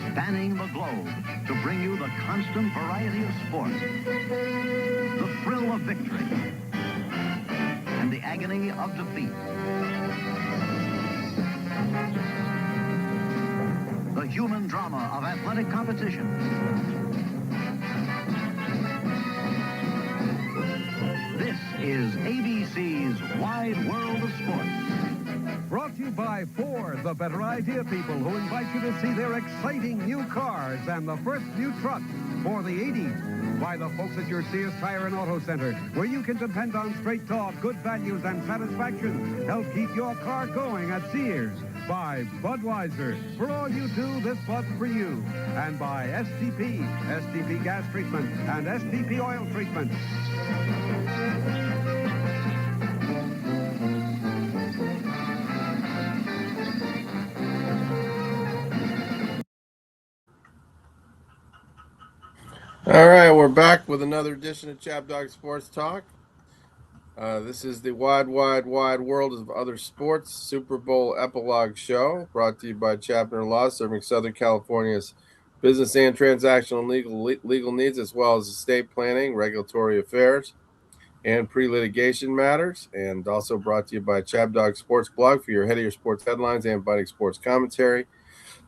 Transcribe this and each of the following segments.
Spanning the globe to bring you the constant variety of sport, the thrill of victory, and the agony of defeat. The human drama of athletic competition. This is ABC's Wide World of Sports. Brought to you by Ford, the better idea people, who invite you to see their exciting new cars and the first new truck for the 80s. By the folks at your Sears Tire and Auto Center, where you can depend on straight talk, good values, and satisfaction. Help keep your car going at Sears. By Budweiser, for all you do, this Bud's for you. And by STP gas treatment and STP oil treatment. All right, we're back with another edition of Chap Dog Sports Talk. This is the wide world of other sports Super Bowl Epilogue Show, brought to you by Chapner Law, serving Southern California's business and transactional legal needs, as well as estate planning, regulatory affairs, and pre-litigation matters. And also brought to you by Chap Dog Sports Blog for your head of your sports headlines and biting sports commentary.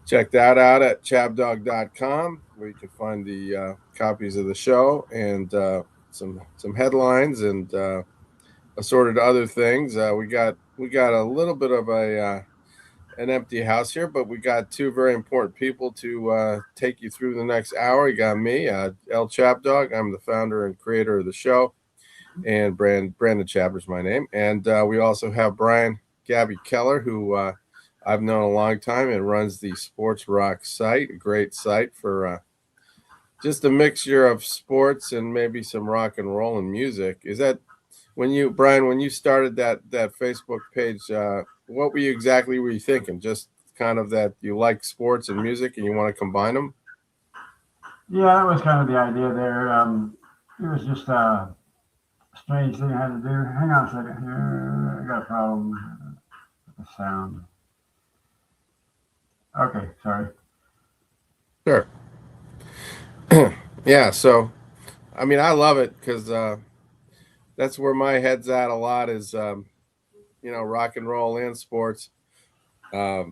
Check that out at chabdog.com, where you can find the copies of the show and some headlines and assorted other things. We got a little bit of an empty house here, but we got two very important people to take you through the next hour. You got me, El Chapdog. I'm the founder and creator of the show, and Brandon Chapper's my name. And we also have Brian Gabby Keller, who I've known a long time and runs the Sports Rock site, a great site for just a mixture of sports and maybe some rock and roll and music. Is that when you started that Facebook page, what were you thinking? Just kind of that you like sports and music and you want to combine them? Yeah, that was kind of the idea there. It was just a strange thing I had to do. Hang on a second here. I got a problem with the sound. Okay, sorry. Sure. Yeah, so, I mean, I love it because that's where my head's at a lot is, rock and roll and sports. I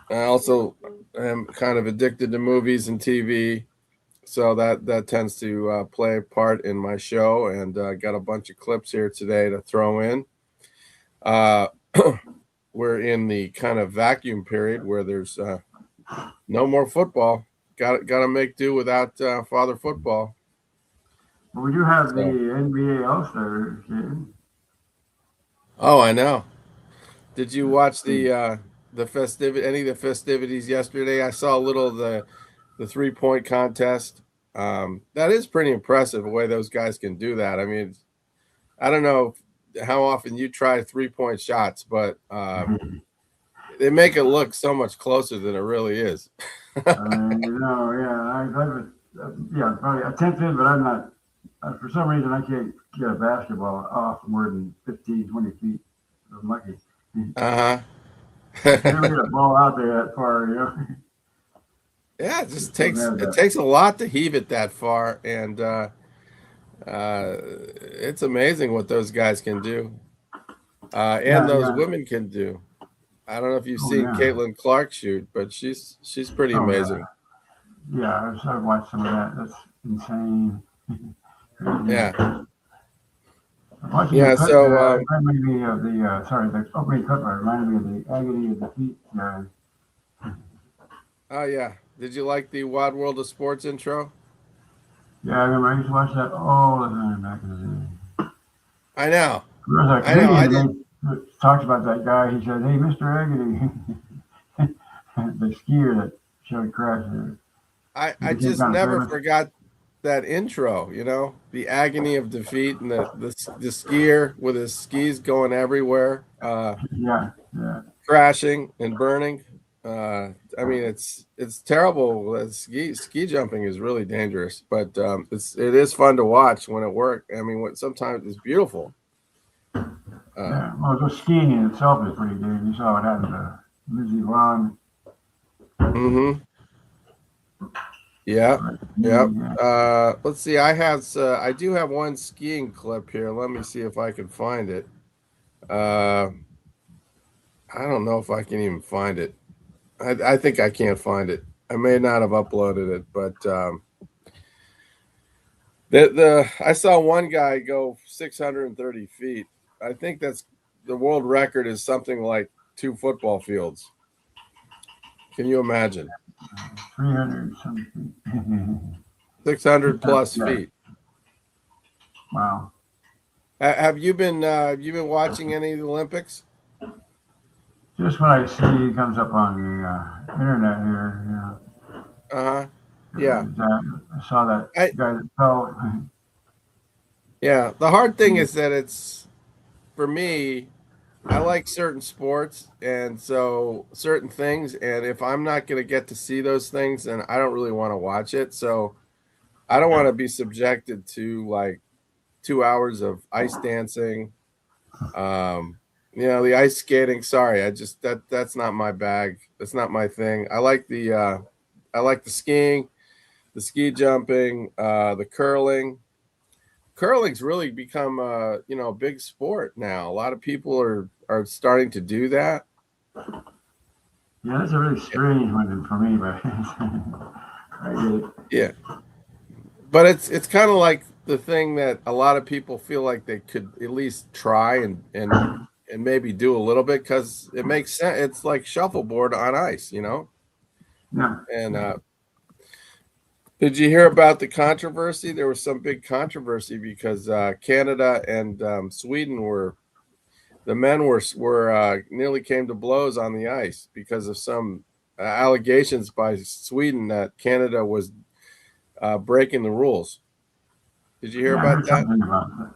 also am kind of addicted to movies and TV, so that tends to play a part in my show, and got a bunch of clips here today to throw in. We're in the kind of vacuum period where there's no more football. Got to make do without Father Football. Well, we do have the NBA All-Star game. Oh, I know. Did you watch the any of the festivities yesterday? I saw a little of the 3-point contest. That is pretty impressive the way those guys can do that. I mean, I don't know how often you try 3-point shots, but they make it look so much closer than it really is. I probably attempted, but I'm not. For some reason, I can't get a basketball off more than 15, 20 feet. I'm lucky. Never get a ball out there that far, Yeah, it takes a lot to heave it that far, and it's amazing what those guys can do, and those women can do. I don't know if you've seen Caitlin Clark shoot, but she's pretty amazing. Yeah, I've watched some of that. That's insane. Yeah. So reminded me of the opening cut reminded me of the agony of defeat. Oh yeah. Did you like the Wild World of Sports intro? Yeah, I remember I used to watch that all the time back in the day. I know. I know. I did. Talked about that guy. He said, "Hey, Mr. Agony," the skier that showed crash there. I just never forgot that intro. The agony of defeat and the skier with his skis going everywhere. Crashing and burning. I mean, it's terrible. Ski jumping is really dangerous, but it is fun to watch when it works. I mean, sometimes it's beautiful. Yeah, well, the skiing in itself is pretty good. You saw what happened to Lizzie Vaughn. Mm-hmm. Yeah. Yep. Let's see. I do have one skiing clip here. Let me see if I can find it. I don't know if I can even find it. I think I can't find it. I may not have uploaded it, but I saw one guy go 630 feet. I think that's the world record is something like 2 football fields. Can you imagine? 300 something. 600 plus feet. Wow. Have you been watching any of the Olympics? Just when I see it comes up on the internet here, you know. Uh-huh. Yeah. I saw that guy that fell. Yeah. The hard thing is that it's, for me, I like certain sports and so certain things, and if I'm not going to get to see those things, then I don't really want to watch it. So I don't want to be subjected to like 2 hours of ice dancing. The ice skating. Sorry, that's not my bag. That's not my thing. I like the skiing, the ski jumping, the curling. Curling's really become a big sport now. A lot of people are starting to do that. Yeah, that's a really strange one for me, but I get it. Yeah, but it's kind of like the thing that a lot of people feel like they could at least try and maybe do a little bit because it makes sense. It's like shuffleboard on ice, Yeah. And did you hear about the controversy? There was some big controversy because Canada and Sweden the men were nearly came to blows on the ice because of some allegations by Sweden that Canada was breaking the rules. Did you hear about that?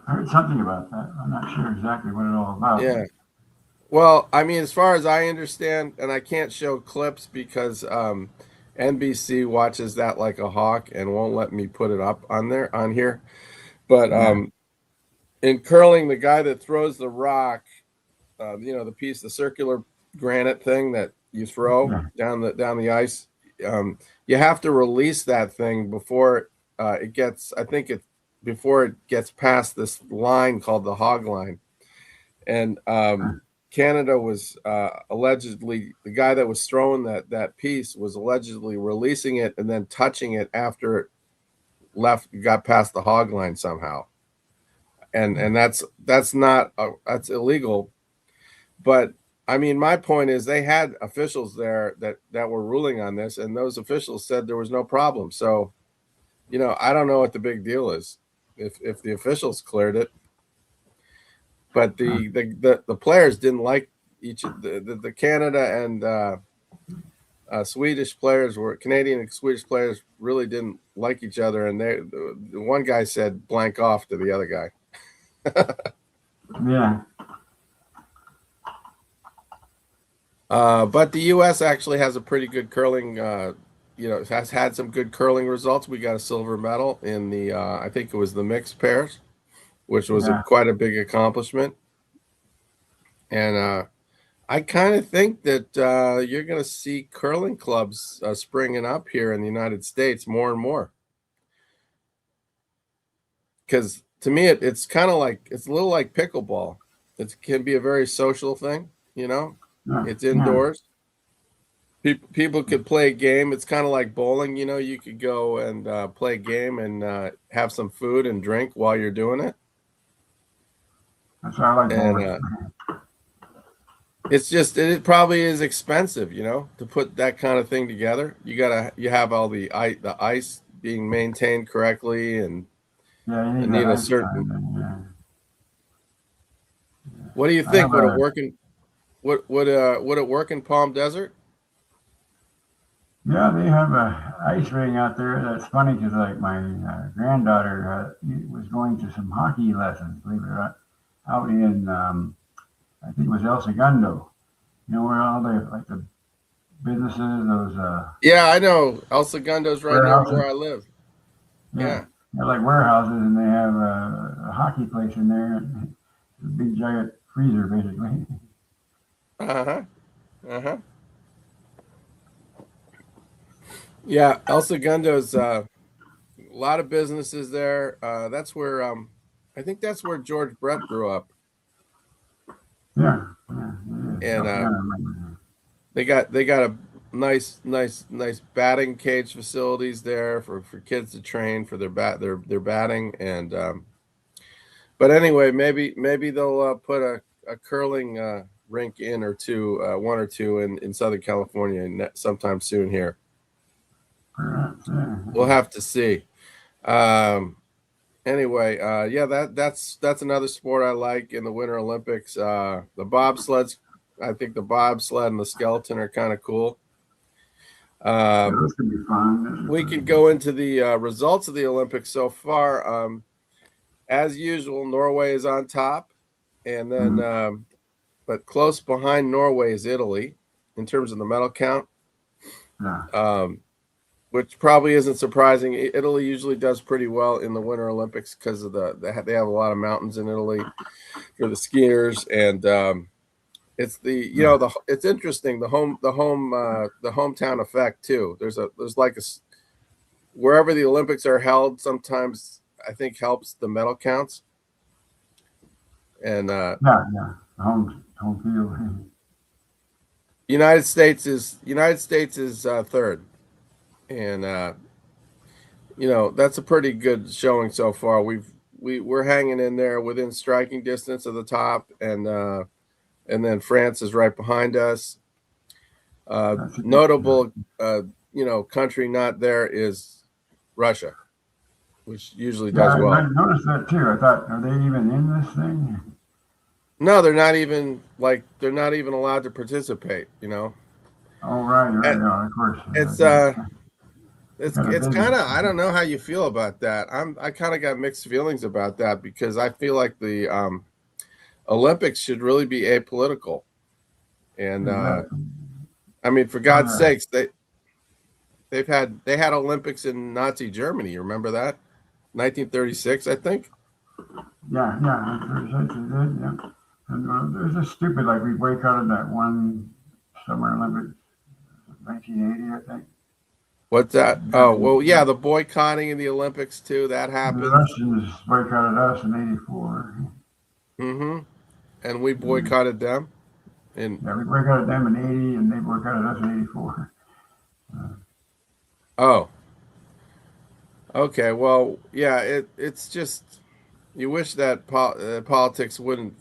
I heard something about that. I'm not sure exactly what it's all about. Yeah. Well, I mean, as far as I understand, and I can't show clips because NBC watches that like a hawk and won't let me put it up on here. But in curling, the guy that throws the rock, the circular granite thing that you throw down the ice, you have to release that thing before it gets. I think before it gets past this line called the hog line, and Canada was allegedly, the guy that was throwing that piece was allegedly releasing it and then touching it after it got past the hog line somehow, and that's illegal. But I mean, my point is they had officials there that were ruling on this, and those officials said there was no problem. So, I don't know what the big deal is if the officials cleared it. But the players didn't like the Canada and Swedish players Canadian and Swedish players really didn't like each other, and the one guy said blank off to the other guy. Yeah. But the U.S. actually has a pretty good curling. Has had some good curling results. We got a silver medal in the I think it was the mixed pairs, which was quite a big accomplishment. And I kind of think that you're going to see curling clubs springing up here in the United States more and more. Because to me, it's kind of like, it's a little like pickleball. It can be a very social thing, It's indoors. People could play a game. It's kind of like bowling, you could go and play a game and have some food and drink while you're doing it. That's what I like bowling. It's just, it probably is expensive, to put that kind of thing together. You have all the ice being maintained correctly, and you need a certain. What do you think? Would it work would it work in Palm Desert? Yeah, they have a ice ring out there. That's funny because like my granddaughter was going to some hockey lessons, believe it or not, out in I think it was El Segundo. Where all the businesses, those yeah, I know. El Segundo's right near where I live. Yeah. They're like warehouses, and they have a hockey place in there. A big giant freezer, basically. Yeah, El Segundo's a lot of businesses there. That's where I think that's where George Brett grew up. Yeah. And they got a nice batting cage facilities there for kids to train for their batting. And but anyway, maybe they'll put a curling rink in or two, one or two in Southern California sometime soon here. We'll have to see. Anyway, yeah, that's another sport I like in the Winter Olympics. The bobsleds, I think the bobsled and the skeleton are kind of cool. Those can be fun. We can go into the results of the Olympics so far. As usual, Norway is on top, and then but close behind Norway is Italy in terms of the medal count. Yeah. Which probably isn't surprising. Italy usually does pretty well in the Winter Olympics because of they have a lot of mountains in Italy for the skiers, and it's it's interesting the hometown effect too. There's like wherever the Olympics are held, sometimes I think helps the medal counts. And home field. United States is third. And that's a pretty good showing so far. We're hanging in there within striking distance of the top, and then France is right behind us. Notable country not there is Russia, which usually does well. I noticed that too. I thought, are they even in this thing? No, they're not even allowed to participate. Oh, right. No, of course. It's kind of, I don't know how you feel about that. I kind of got mixed feelings about that because I feel like the Olympics should really be apolitical. And I mean, for God's sakes, they had Olympics in Nazi Germany. You remember that? 1936, I think. Yeah, 1936 they did. Yeah, and it was just stupid. Like we boycotted that one Summer Olympics, 1980, I think. What's that? Oh, well, yeah, the boycotting in the Olympics, too, that happened. The Russians boycotted us in 84. Mm-hmm. And we boycotted them? We boycotted them in 80, and they boycotted us in 84. Oh. Okay, well, yeah, it's just, you wish that politics wouldn't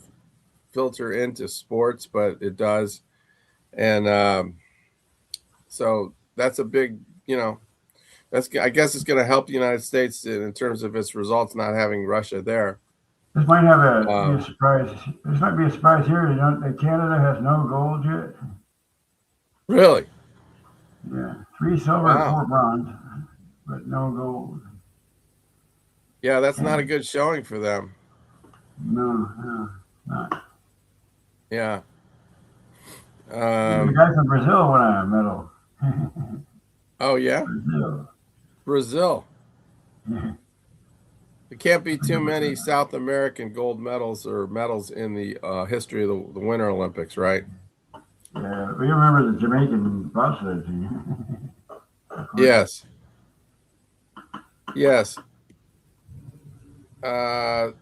filter into sports, but it does. And so that's a big... I guess it's going to help the United States in terms of its results not having Russia there. This might have be a surprise. This might be a surprise here. Canada has no gold yet. Really? Yeah, 3 silver, 4 bronze, but no gold. Yeah, that's not a good showing for them. No, not. Yeah. The guy from Brazil won a medal. Oh, yeah? Brazil. Yeah. There can't be too many South American gold medals or medals in the history of the Winter Olympics, right? Yeah, we remember the Jamaican bobsled team. Yes.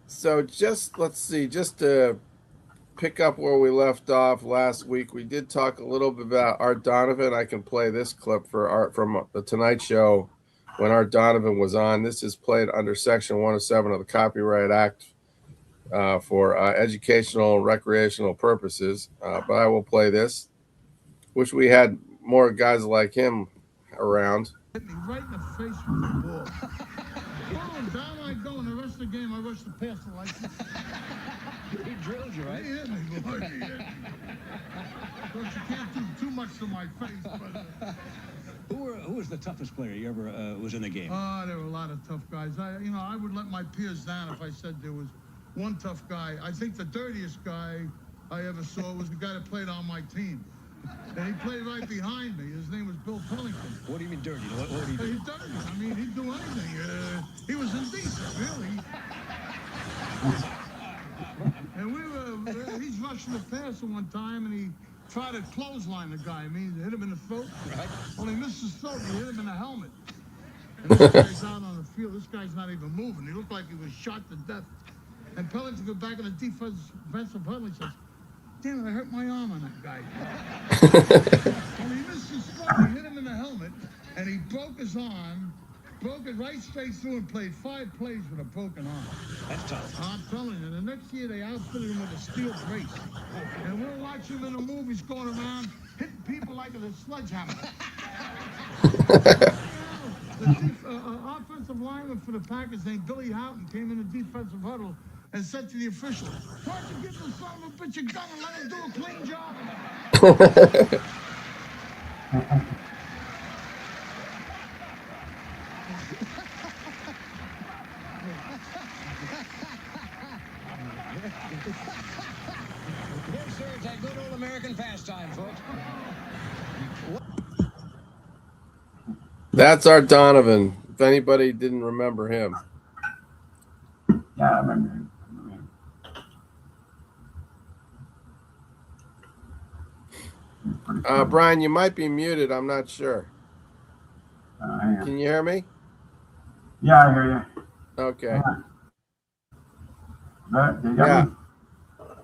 So let's see, just to pick up where we left off last week, we did talk a little bit about Art Donovan. I can play this clip from the Tonight Show when Art Donovan was on. This is played under Section 107 of the Copyright Act for educational and recreational purposes. But I will play this. Wish we had more guys like him around. Hit me right in the face with the ball. Boom, down I go. And the rest of the game, I rushed to pass the license. He drilled you, right? He hit me, boy. He hit me. Of course, you can't do too much to my face, but... Who was the toughest player you ever was in the game? There were a lot of tough guys. I would let my peers down if I said there was one tough guy. I think the dirtiest guy I ever saw was the guy that played on my team. And he played right behind me. His name was Bill Pellington. What do you mean dirty? What did he do? He's dirty. I mean, he'd do anything. He was indecent, really. And we were he's rushing the passer one time, and he tried to clothesline the guy. I mean, hit him in the throat. Right. Only missed his throat, and he hit him in the helmet. And this guy's out on the field. This guy's not even moving. He looked like he was shot to death. And Pellington go back in the defensive huddle. He says, "Damn it, I hurt my arm on that guy." Only he missed his throat. He hit him in the helmet, and he broke his arm. Broke it right straight through and played 5 plays with a broken arm. That's tough. I'm telling you, the next year they outfitted him with a steel brace. And we'll watch him in the movies going around hitting people like with a sledgehammer. The offensive lineman for the Packers named Billy Houghton came in the defensive huddle and said to the official, "Why don't you give the son of a bitch a gun and let him do a clean job?" Yes, sir, it's that good old American pastime, folks. That's our Donovan, if anybody didn't remember him. Yeah, I remember him. Brian, you might be muted. I'm not sure. Hang on. Can you hear me? Yeah, I hear you. Okay. You got me?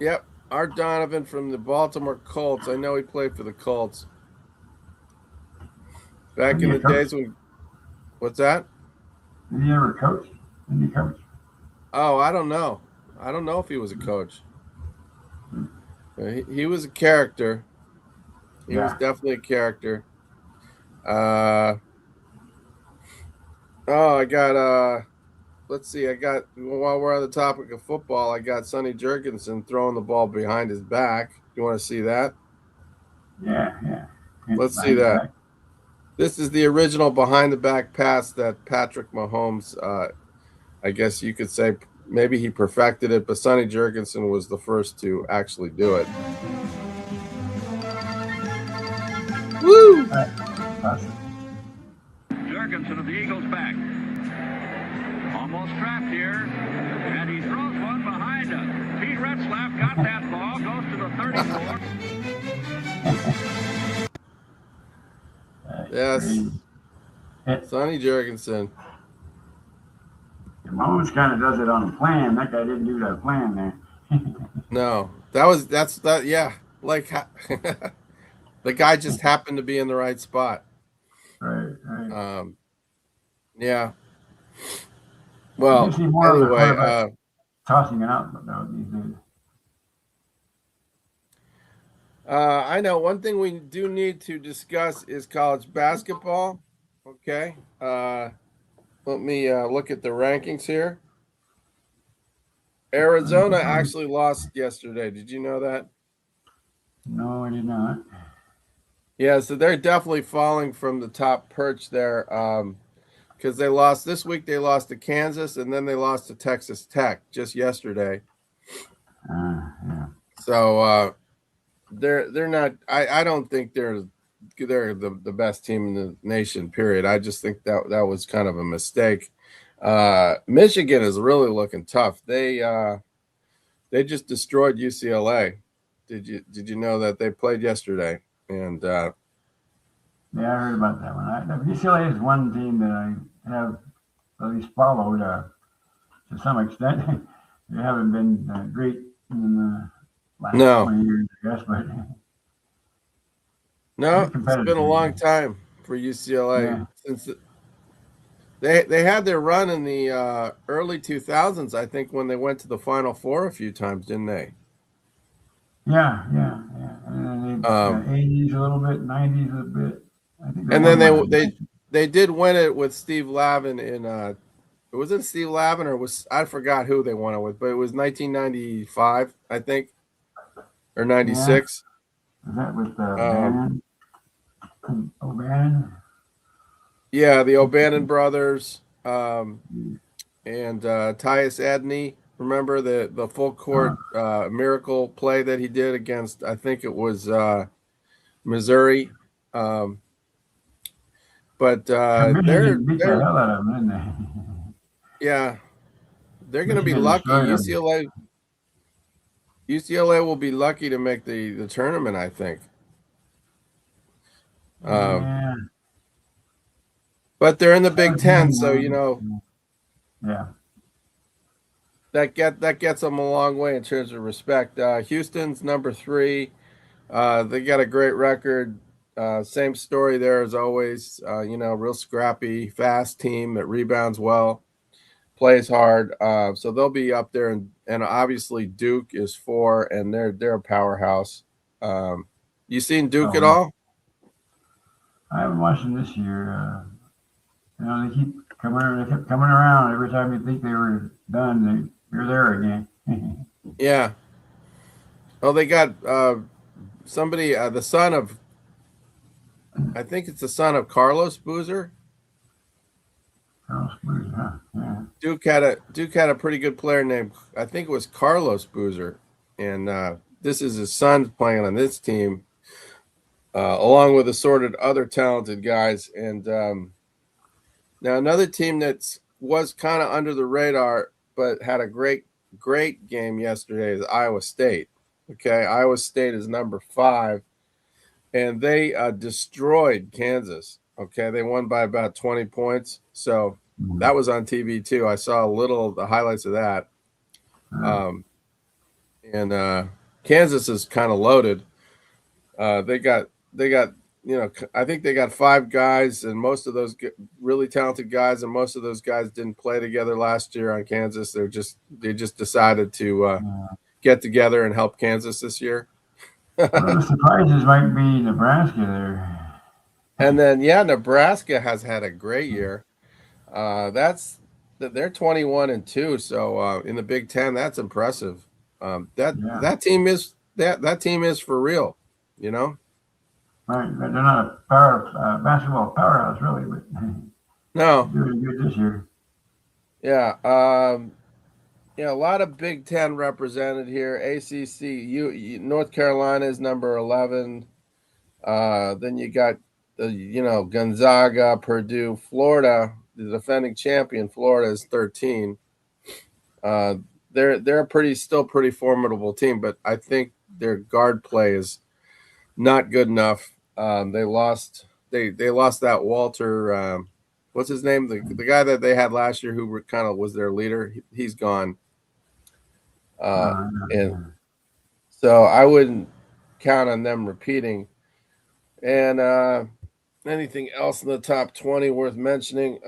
Yep. Art Donovan from the Baltimore Colts. I know he played for the Colts. Back in the days when... What's that? Did he ever coach? Did he coach? Oh, I don't know. I don't know if he was a coach. He was a character. He was definitely a character. I got let's see, while we're on the topic of football, I got Sonny Jurgensen throwing the ball behind his back. You want to see that? Yeah. Let's see that. This is the original behind the back pass that Patrick Mahomes, I guess you could say, maybe he perfected it, but Sonny Jurgensen was the first to actually do it. Woo! Jurgensen of the Eagles back. Almost trapped here. And he throws one behind him. Pete Retzlaff got that ball. Goes to the 34. Yes. Sonny Jurgensen. Mahomes kind of does it on a plan. That guy didn't do that plan there. No. Yeah. Like... The guy just happened to be in the right spot. Right. Yeah. Well, anyway, tossing it out these days. I know one thing we do need to discuss is college basketball. Okay. Let me look at the rankings here. Arizona actually lost yesterday. Did you know that? No, I did not. Yeah, so they're definitely falling from the top perch there because they lost this week. They lost to Kansas, and then they lost to Texas Tech just yesterday. Yeah. So they're not. I don't think they're the best team in the nation. Period. I just think that was kind of a mistake. Michigan is really looking tough. They just destroyed UCLA. Did you know that they played yesterday? And yeah, I heard about that one. UCLA is one team that I have at least followed to some extent. They haven't been great in the last 20 years, I guess, but no, it's been a long time for UCLA since they had their run in the early 2000s. I think when they went to the Final Four a few times, didn't they? Yeah. And then 80s a little bit, 90s a bit. I think. And then they did win it with Steve Lavin in was it Steve Lavin or I forgot who they won it with, but it was 1995, I think, or 96. Yeah. Is that with O'Bannon? O'Bannon? Yeah, the O'Bannon brothers and Tyus Edney. Remember the full court miracle play that he did against, I think it was Missouri. But they're beat the hell out of them, didn't they? Yeah, they're going to be lucky. UCLA will be lucky to make the tournament, I think. Yeah. But they're in the Big Ten, so you know. Yeah. That gets them a long way in terms of respect. Houston's number 3. They got a great record. Same story there as always. You know, real scrappy, fast team that rebounds well, plays hard. So they'll be up there, and obviously Duke is 4, and they're a powerhouse. You seen Duke at all? I haven't watched them this year. You know, they kept coming around. Every time you think they were done, you're there again. Yeah. Oh, they got somebody, the son of, I think it's the son of Carlos Boozer. Carlos Boozer, huh? Yeah. Duke had a pretty good player named, I think it was Carlos Boozer, and this is his son playing on this team, along with assorted other talented guys. And now another team that was kind of under the radar but had a great game yesterday is Iowa State. Okay, Iowa State is number 5, and they destroyed Kansas. Okay, they won by about 20 points. So that was on TV too. I saw a little of the highlights of that. And Kansas is kind of loaded. They got you know, I think they got 5 guys, and most of those really talented guys, and most of those guys didn't play together last year on Kansas. They just decided to get together and help Kansas this year. One of the surprises might be Nebraska there. And then Nebraska has had a great year. They're 21-2, so in the Big Ten, that's impressive. That team is for real, you know. Right, they're not a basketball powerhouse, really, but no, they're doing good this year. Yeah, a lot of Big Ten represented here. ACC, North Carolina is number 11. Then you got Gonzaga, Purdue, Florida, the defending champion. Florida is 13. They're still pretty formidable team, but I think their guard play is not good enough. They lost that Walter. What's his name? The guy that they had last year who kind of was their leader. He's gone. And so I wouldn't count on them repeating. And anything else in the top 20 worth mentioning?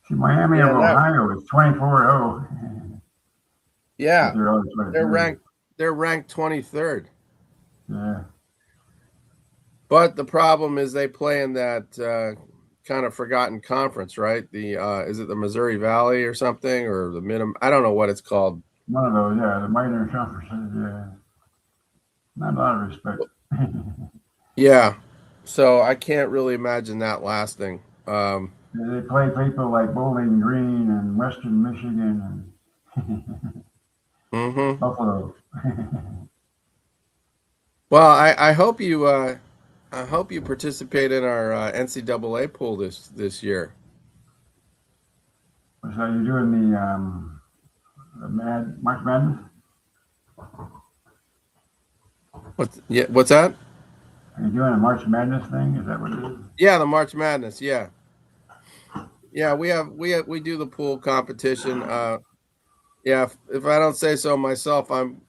Miami of Ohio is 24-0. Yeah, they're ranked 23rd. Yeah. But the problem is they play in that kind of forgotten conference, right? Is it the Missouri Valley or something, or the Minimum? I don't know what it's called. One of those, yeah, the minor conferences. Yeah, not a lot of respect. Yeah, so I can't really imagine that lasting. They play people like Bowling Green and Western Michigan and Buffalo. Well, I hope you participate in our NCAA pool this year. So you're doing the March Madness? What's that? Are you doing a March Madness thing? Is that what it is? Yeah, the March Madness. Yeah. Yeah, we do the pool competition. Yeah, if I don't say so myself, I'm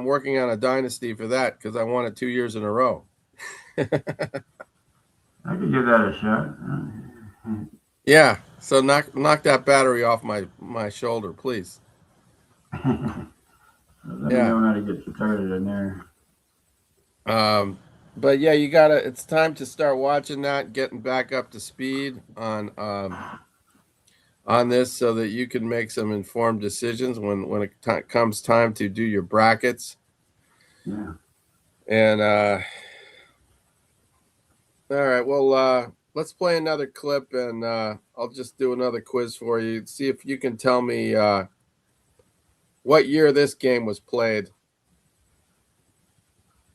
working on a dynasty for that because I won it 2 years in a row. I could give that a shot. Yeah, so knock that battery off my shoulder, please. Let me know how to get started in there. But yeah, it's time to start watching that, getting back up to speed on this so that you can make some informed decisions when it comes time to do your brackets. Yeah. And all right, well, let's play another clip, and I'll just do another quiz for you. See if you can tell me what year this game was played.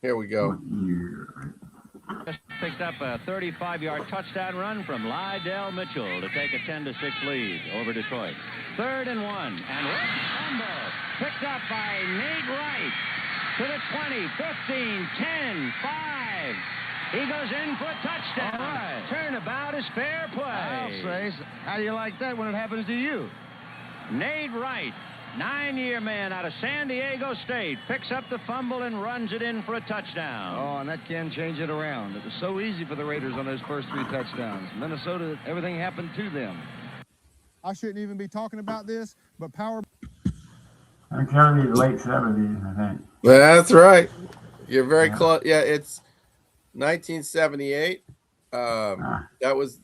Here we go. Just picked up a 35-yard touchdown run from Lydell Mitchell to take a 10-6 lead over Detroit. 3rd and 1, and Rick Combo picked up by Nate Wright to the 20, 15, 10, 5. He goes in for a touchdown. All right. Turnabout is fair play. I'll say, how do you like that when it happens to you? Nate Wright, 9-year man out of San Diego State, picks up the fumble and runs it in for a touchdown. Oh, and that can change it around. It was so easy for the Raiders on those first 3 touchdowns. Minnesota, everything happened to them. I shouldn't even be talking about this, but power. It's got to be the late 70s, I think. That's right. You're very close. Yeah, it's 1978. That was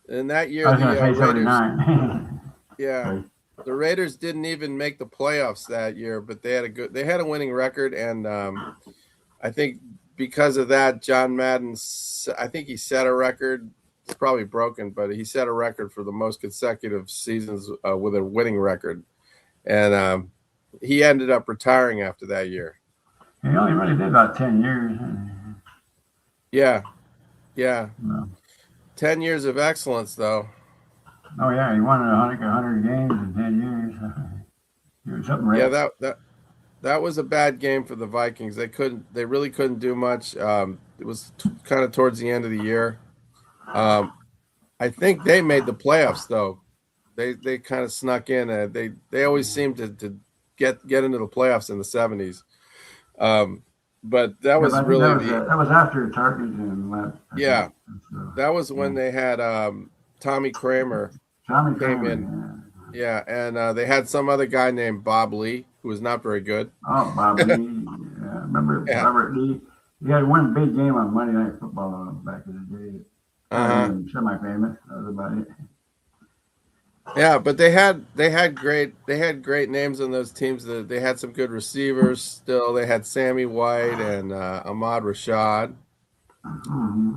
in that year. I was The going to say Raiders, 79. yeah, the Raiders didn't even make the playoffs that year, but they had a winning record, and I think because of that, John Madden, I think he set a record. It's probably broken, but he set a record for the most consecutive seasons with a winning record, and he ended up retiring after that year. He only really did about 10 years. Yeah. No. 10 years of excellence, though. Oh, yeah, he won 100 games in 10 years. He was something rare. Yeah, that was a bad game for the Vikings. They really couldn't do much. It was kind of towards the end of the year. I think they made the playoffs, though. They kind of snuck in. They always seemed to get into the playoffs in the 70s. But that was really that was after Tarkington left. Yeah, So, that was when they had Tommy Kramer came in. Yeah, and they had some other guy named Bob Lee who was not very good. Oh, Bob Lee. Remember Robert Lee? He had one big game on Monday Night Football back in the day. Semi-famous. That was about it. Yeah, but they had great names on those teams. They had some good receivers still. They had Sammy White and Ahmad Rashad. Mm-hmm.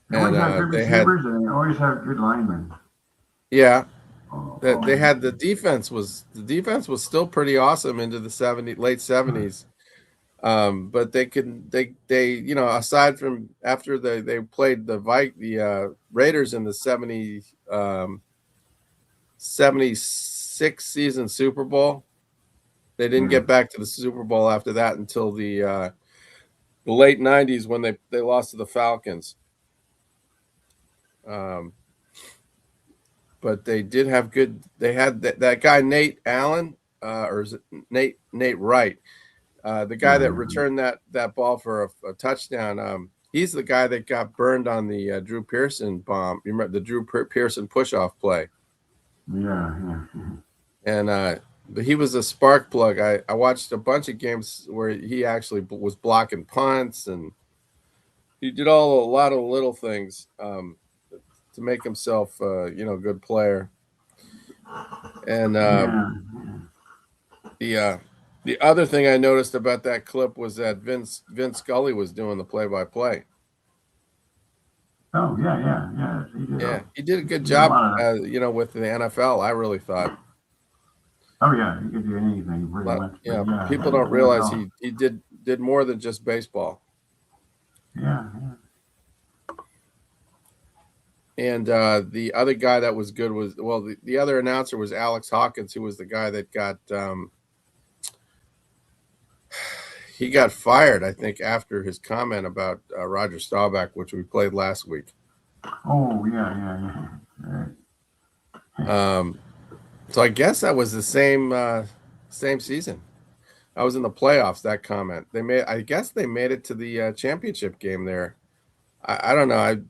They always have good receivers and they always have good linemen. Yeah. They had the defense was still pretty awesome into the late 70s. But they aside from after they played the Raiders in the 76 season Super Bowl, they didn't get back to the Super Bowl after that until the late 90s when they lost to the Falcons. But they did have good. They had that guy Nate Allen, or is it Nate Wright, the guy that returned that ball for a touchdown. He's the guy that got burned on the Drew Pearson bomb. You remember the Drew Pearson push-off play? Yeah. And but he was a spark plug. I watched a bunch of games where he actually was blocking punts, and he did a lot of little things to make himself, good player. And the other thing I noticed about that clip was that Vince Scully was doing the play-by-play. Oh, yeah. He did a good job, with the NFL, I really thought. Oh, yeah, he could do anything pretty much. Yeah, people don't realize he did more than just baseball. Yeah. And the other guy that was good was, the other announcer was Alex Hawkins, who was the guy that got he got fired, I think, after his comment about Roger Staubach, which we played last week. Oh, yeah. Right. So I guess that was the same season. I was in the playoffs. That comment I guess they made it to the championship game there. I don't know.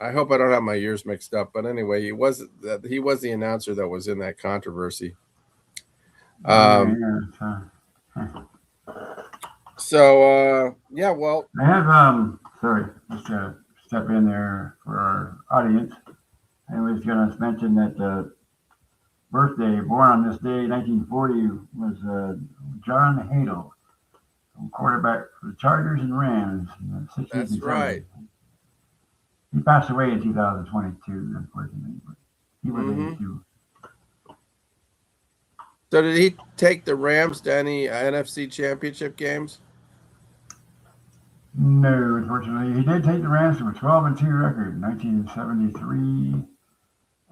I hope I don't have my years mixed up. But anyway, he was the announcer that was in that controversy. So well, I have sorry, just to step in there for our audience. I was going to mention that birthday, born on this day, 1940, was John Hadle, quarterback for the Chargers and Rams. That's right. He passed away in 2022, unfortunately, but he was 82. So did he take the Rams to any NFC championship games? No, unfortunately. He did take the Rams to a 12-2 record in 1973.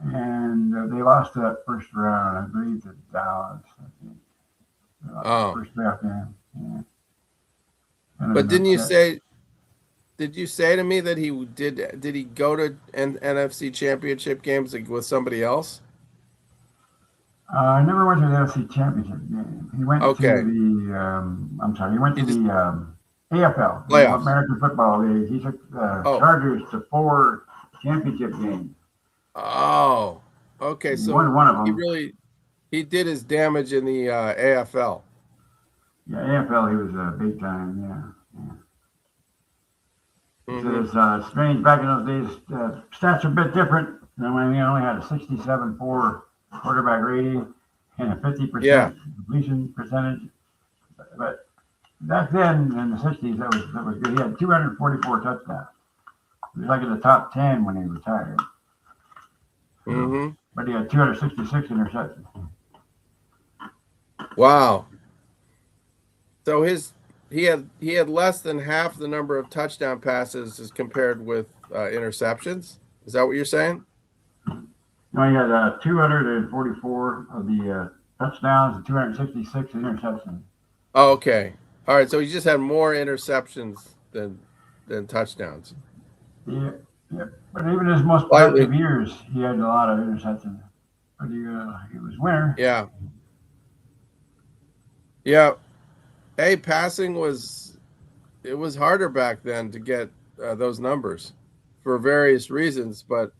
and they lost that first round, I believe, to Dallas. I think. First draft game. Yeah. But didn't you say? Did you say to me that he did? Did he go to NFC Championship games with somebody else? I never went to the NFC Championship game. He went to the. He went to the AFL, playoffs. American Football League. He took Chargers to 4 championship games. Oh, okay. So won one of them. He did his damage in the AFL. Yeah, AFL. He was big time. Yeah. Mm-hmm. So it's strange. Back in those days, stats are a bit different. When we only had a 67.4 quarterback rating and a 50% completion percentage. But back then, in the 60s, that was good. He had 244 touchdowns. He was like in the top 10 when he retired. Mm-hmm. But he had 266 interceptions. Wow. So he had less than half the number of touchdown passes as compared with interceptions. Is that what you're saying? No, he had 244 of the touchdowns and 266 interceptions. Oh, okay. All right. So he just had more interceptions than touchdowns. Yeah. But even his most productive years, he had a lot of interceptions. But he was winner. Yeah. Yeah. Hey, passing was harder back then to get those numbers for various reasons, but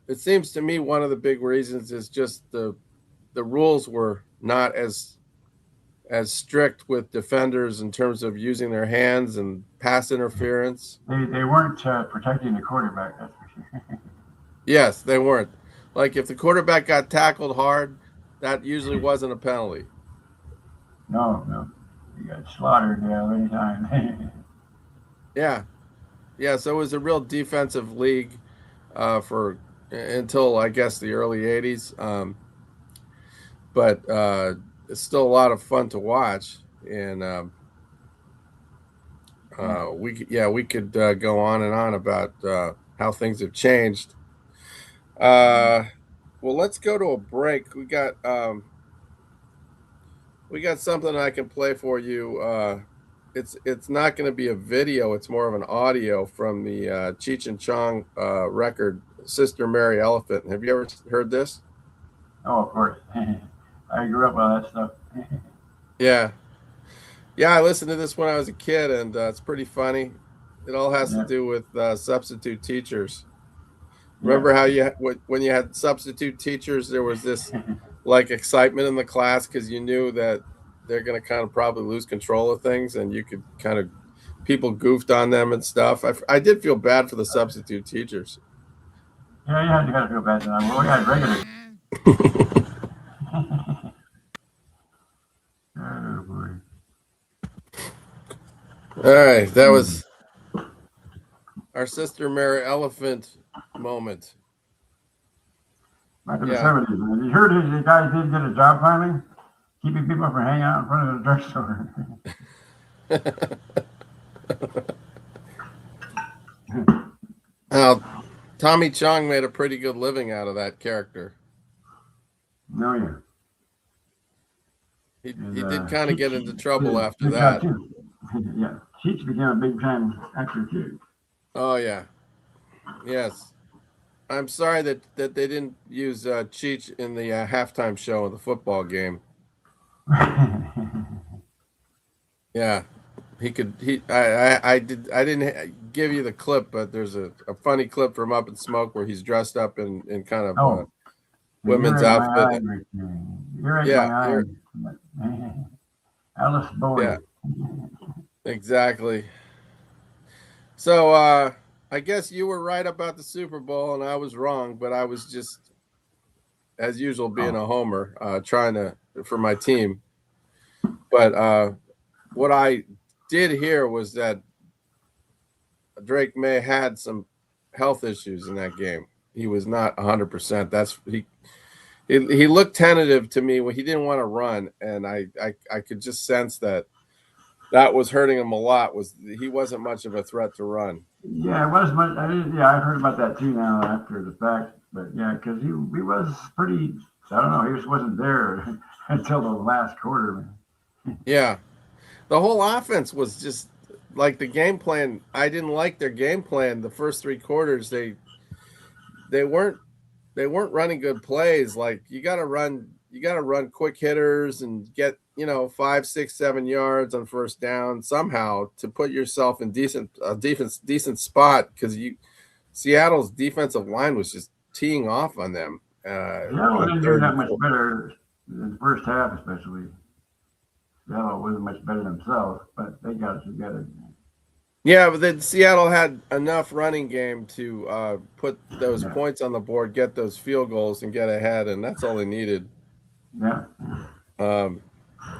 it seems to me one of the big reasons is just the rules were not as strict with defenders in terms of using their hands and pass interference. They weren't protecting the quarterback, that's for sure. Yes, they weren't. Like if the quarterback got tackled hard, that usually wasn't a penalty. No. You got slaughtered anytime. Yeah. So it was a real defensive league for until I guess the early 80s. But it's still a lot of fun to watch, and we could go on and on about how things have changed. Well, let's go to a break. We got something I can play for you. It's not going to be a video. It's more of an audio from the Cheech and Chong record, Sister Mary Elephant. Have you ever heard this? Oh, of course. I grew up with all that stuff. Yeah, I listened to this when I was a kid, and it's pretty funny. It all has to do with substitute teachers. Remember how when you had substitute teachers, there was this like excitement in the class because you knew that they're going to kind of probably lose control of things, and you could kind of people goofed on them and stuff. I did feel bad for the substitute teachers. Yeah, you got to feel bad for them. Well, we had regular. Oh boy! All right, that was our Sister Mary Elephant moment. Back in the 70s, man. You heard the guy did get a job finally, keeping people from hanging out in front of the drugstore. Now, Tommy Chong made a pretty good living out of that character. No, yeah. He did kind of get into trouble after that. Yeah, Cheech became a big time actor too. Oh yeah, yes. I'm sorry that they didn't use Cheech in the halftime show of the football game. Yeah, he could. I didn't give you the clip, but there's a funny clip from Up in Smoke where he's dressed up in kind of women's outfit. Alice Bowie. Yeah, exactly. So I guess you were right about the Super Bowl and I was wrong, but I was just, as usual, being a homer, trying for my team. But what I did hear was that Drake May had some health issues in that game. He was not 100%. He looked tentative to me when he didn't want to run, and I could just sense that was hurting him a lot. He wasn't much of a threat to run. Yeah, it was much. I heard about that too now after the fact. But yeah, because he was pretty. I don't know. He just wasn't there until the last quarter. Yeah, the whole offense was just like the game plan. I didn't like their game plan. The first 3 quarters, they weren't running good plays. Like you got to run quick hitters and get 5, 6, 7 yards on first down somehow to put yourself in decent spot, because Seattle's defensive line was just teeing off on them. Seattle didn't do that much better in the first half, especially. Seattle wasn't much better themselves, but they got it together. Yeah, but then Seattle had enough running game to put those points on the board, get those field goals, and get ahead, and that's all they needed. Yeah.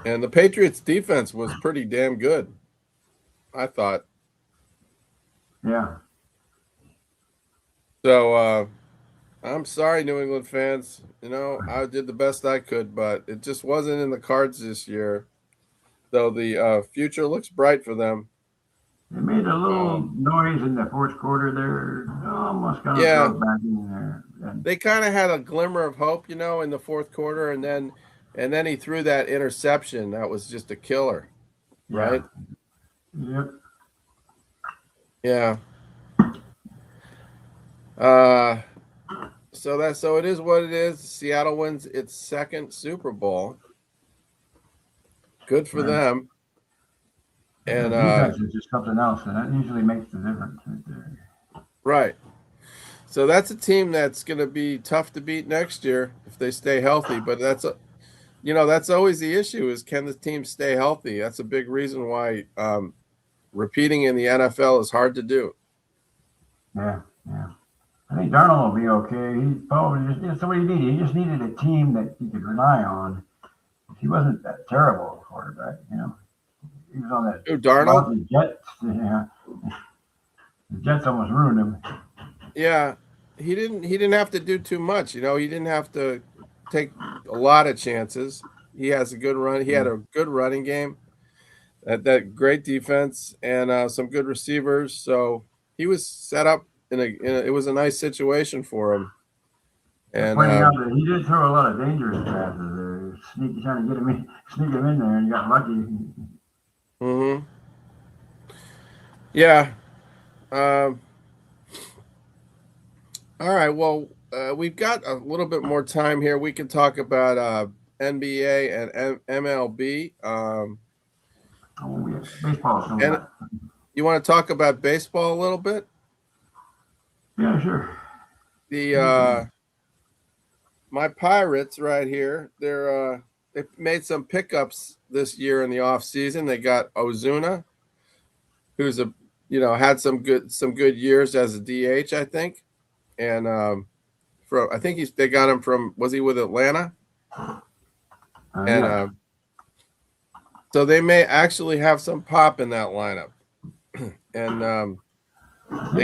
And the Patriots' defense was pretty damn good, I thought. Yeah. So I'm sorry, New England fans. I did the best I could, but it just wasn't in the cards this year. Though the future looks bright for them. They made a little noise in the fourth quarter there. Almost got thrown back in there. And they kind of had a glimmer of hope, in the fourth quarter, and then he threw that interception. That was just a killer, right? Yep. Yeah. So it is what it is. Seattle wins its second Super Bowl. Good for them. And defense is just something else, and that usually makes the difference right there. Right. So that's a team that's going to be tough to beat next year if they stay healthy. But that's always the issue: is can the team stay healthy? That's a big reason why repeating in the NFL is hard to do. Yeah. I think Darnold will be okay. He probably that's what he needed. He just needed a team that he could rely on. He wasn't that terrible a quarterback, He was on that. Darnold? The Jets. Yeah. The Jets almost ruined him. Yeah, he didn't have to do too much. He didn't have to take a lot of chances. He has a good run. He had a good running game. That great defense and some good receivers. So he was set up it was a nice situation for him. And pointing out that he did throw a lot of dangerous passes there. Trying to sneak him in there, and got lucky. Mm-hmm. Yeah. All right. Well, we've got a little bit more time here. We can talk about NBA and MLB. Baseball. And you want to talk about baseball a little bit? Yeah, sure. My Pirates right here. They made some pickups this year in the off season. They got Ozuna, who's had some good years as a DH, I think. And I think they got him from, was he with Atlanta? And so they may actually have some pop in that lineup. And I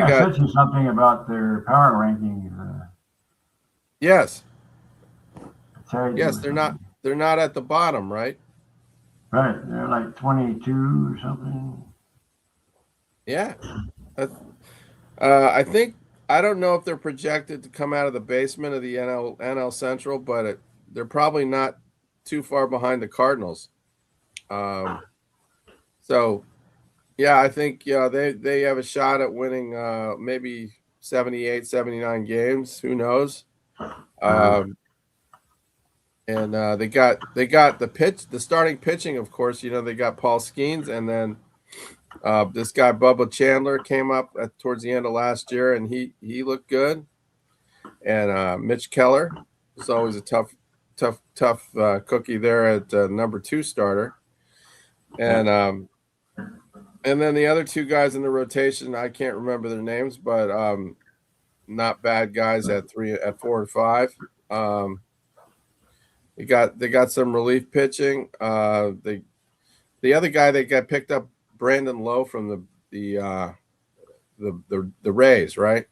said you something about their power rankings. Yes. Yes, they're not at the bottom, right? Right, they're like 22 or something. Yeah. I think, I don't know if they're projected to come out of the basement of the NL Central, but they're probably not too far behind the Cardinals. So, yeah, I think they have a shot at winning maybe 78, 79 games. Who knows? And they got the starting pitching, of course. They got Paul Skeens, and then this guy Bubba Chandler came up towards the end of last year, and he looked good. And Mitch Keller is always a tough cookie there at number 2 starter. And then the other 2 guys in the rotation, I can't remember their names, but not bad guys at 4 and 5. They got some relief pitching. The other guy they got picked up, Brandon Lowe from the Rays, right?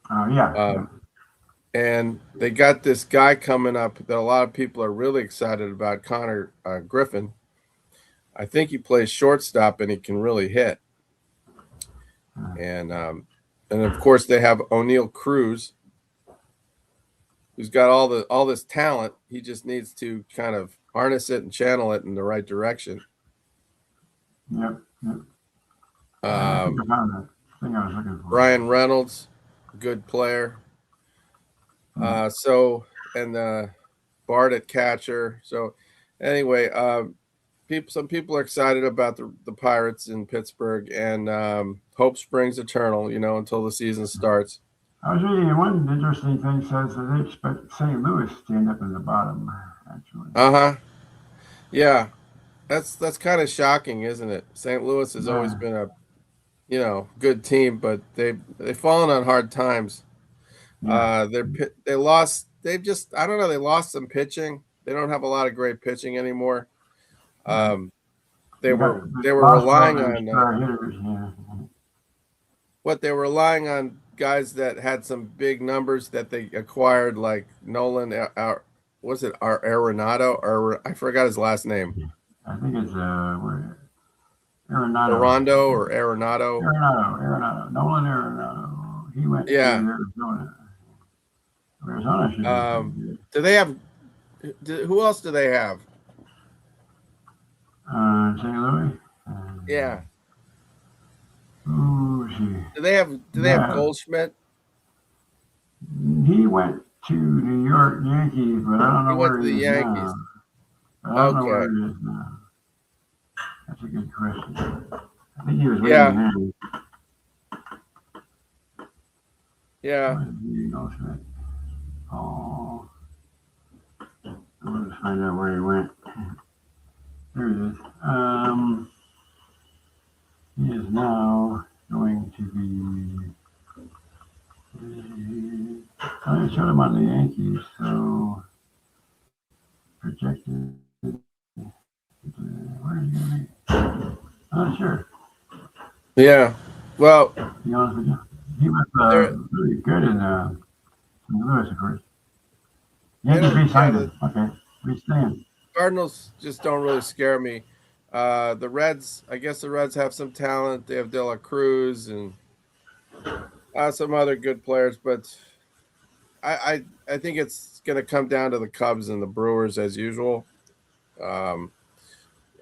Yeah. And they got this guy coming up that a lot of people are really excited about, Connor Griffin. I think he plays shortstop and he can really hit. And of course they have O'Neal Cruz who's got all this talent. He just needs to kind of harness it and channel it in the right direction. Yep. I think I found that thing I was looking for. Ryan Reynolds, good player. So, and Bart at catcher. So, anyway, some people are excited about the Pirates in Pittsburgh, and hope springs eternal, until the season starts. I was reading one interesting thing says that they expect St. Louis to end up in the bottom, actually. Yeah. That's kind of shocking, isn't it? St. Louis has always been a, good team, but they've fallen on hard times. They lost. They've just, I don't know. They lost some pitching. They don't have a lot of great pitching anymore. They were relying on they were relying on guys that had some big numbers that they acquired, like Nolan. Was it Arenado? Or I forgot his last name. I think it's Arenado. Arondo or Arenado. Arenado. Nolan Arenado. He went to Arizona. Arizona should do they have? Who else do they have? St. Louis. Yeah. Ooh, Do they have Goldschmidt? He went to New York Yankees, but I don't know where he is Yankees. now. I don't know where he is now. That's a good question. I think he was leaving. Yeah. Oh, I want to find out where he went. There he is. He is now going to be. I showed him on the Yankees, so projected. Where is he going to be? I'm not sure. Yeah. Well, to be honest with you, he was really good in St. Louis, of course. Yankees re-signed him. Okay, re-stand. Cardinals just don't really scare me. The Reds, I guess the Reds have some talent. They have De La Cruz and some other good players, but I think it's going to come down to the Cubs and the Brewers as usual. And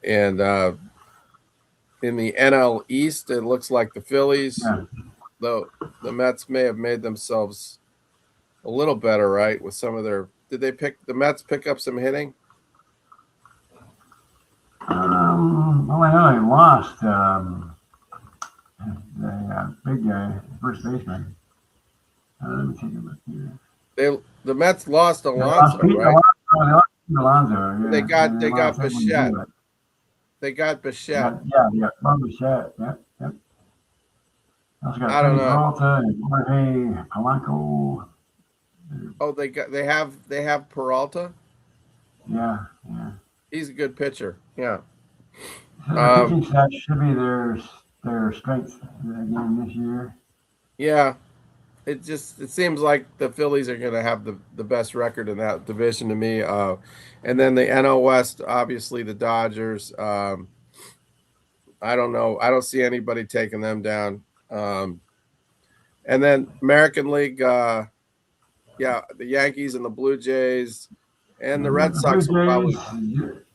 in the NL East, it looks like the Phillies, though the Mets may have made themselves a little better, right? With some of their, did the Mets pick up some hitting? Well, I know they lost the big guy, first baseman. Let me take a look here. The Mets lost Alonso, right? They lost Alonso. Yeah. They got Bichette. They got Bichette. Yeah, Bob Bichette. Yep. Also got I don't know. Peralta and Jorge Polanco. Oh, they have Peralta. Yeah. He's a good pitcher. Yeah. So pitching staff should be their strength again this year. Yeah. It seems like the Phillies are going to have the best record in that division to me. And then the NL West, obviously the Dodgers. I don't know. I don't see anybody taking them down. And then American League, the Yankees and the Blue Jays and the Red Sox will probably.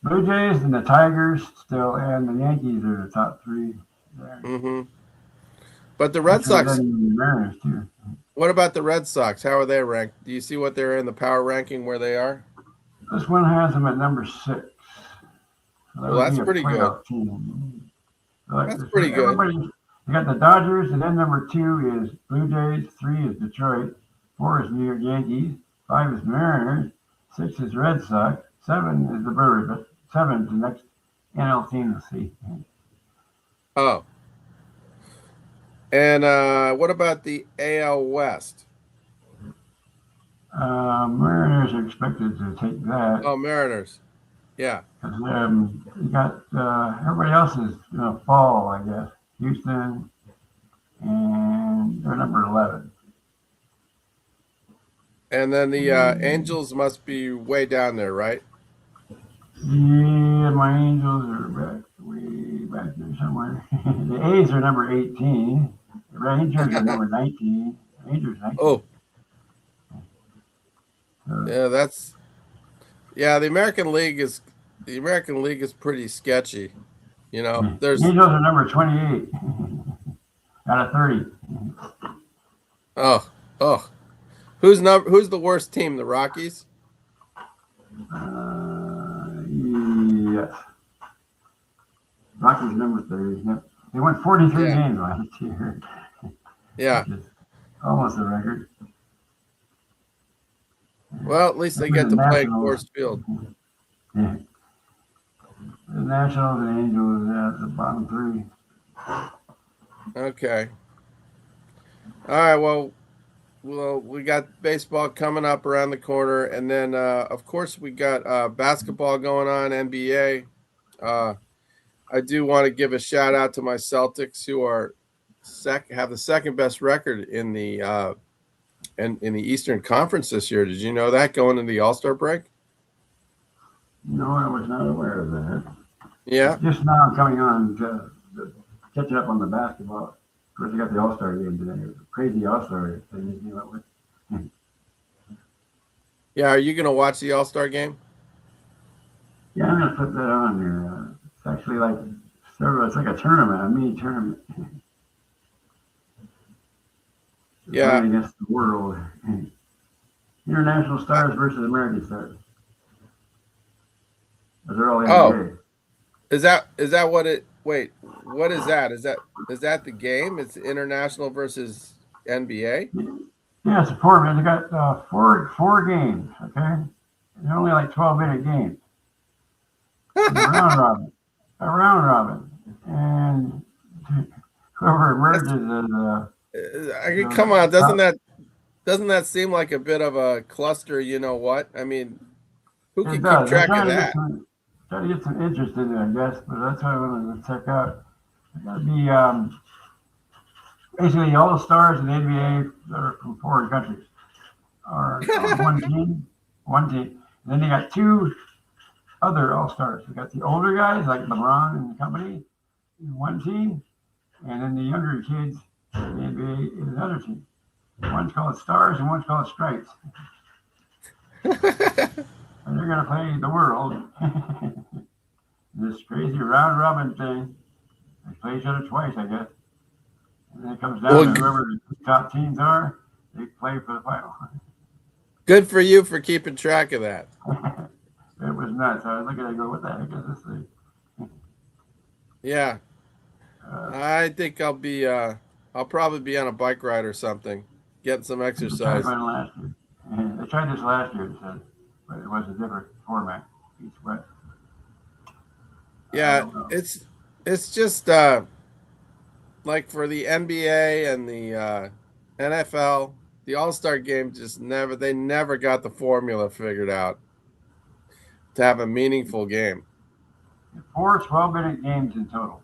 Blue Jays and the Tigers still, and the Yankees are the top three there. Mm-hmm. But the Red Sox. The Mariners too. What about the Red Sox? How are they ranked? Do you see what they're in the power ranking where they are? This one has them at number 6. So well, that's pretty good. That's pretty good. You got the Dodgers, and then number 2 is Blue Jays, 3 is Detroit, 4 is New York Yankees, 5 is Mariners, 6 is Red Sox, 7 is the Brewers, but 7 is the next NL team to see. Oh. And what about the AL West? Mariners are expected to take that. Oh, Mariners. Yeah. You got everybody else is going to fall, I guess. Houston, and they're number 11. And then the Angels must be way down there, right? Yeah, my Angels are way back there somewhere. The A's are number 18. The Rangers are number 19. Rangers 19. Oh. Yeah, the American League is pretty sketchy. You know, there's Angels are number 28 out of 30. oh. Who's the worst team? The Rockies? Yes. Rockies number 30. Yep. They won 43 games last year. Yeah. Almost a record. Well, at least they get to play Coors Field. Yeah. The Nationals and Angels at the bottom three. Okay. All right. Well, we got baseball coming up around the corner, and then of course we got basketball going on, NBA. I do want to give a shout out to my Celtics, who are have the second best record in the in the Eastern Conference this year. Did you know that going into the All-Star break? No, I was not aware of that. Yeah. Just now coming on catching up on the basketball. Of course, you got the All-Star game today. It was a crazy All-Star thing you came up with. Yeah, are you going to watch the All-Star game? Yeah, I'm going to put that on here. It's actually like it's like a tournament, a mini tournament. Yeah. Playing against the world. International stars versus American stars. They're all NBA. Is that what it? Wait, what is that? Is that the game? It's international versus NBA. Yeah, it's a format. They got four games. Okay, they're only like 12-minute games. A round robin, and whoever emerges as come on, doesn't that seem like a bit of a cluster? You know what? I mean, who can keep track of that? Try to get some interest in it, I guess, but that's what I wanted to check out. It's got to be basically all the stars in the NBA that are from foreign countries are on one team. And then they got two other all-stars. We got the older guys like LeBron and company in one team, and then the younger kids in the NBA in another team. One's called Stars and one's called Stripes. And they're going to play the world. This crazy round robin thing. They play each other twice, I guess. And then it comes down to whoever the top teams are, they play for the final. Good for you for keeping track of that. It was nuts. I was looking at it going, what the heck is this thing? Yeah. I think I'll probably be on a bike ride or something, getting some exercise. They tried this last year, but it was a different format. Yeah, it's just like for the NBA and the NFL, the All-Star game they never got the formula figured out to have a meaningful game. 4 12-minute games in total.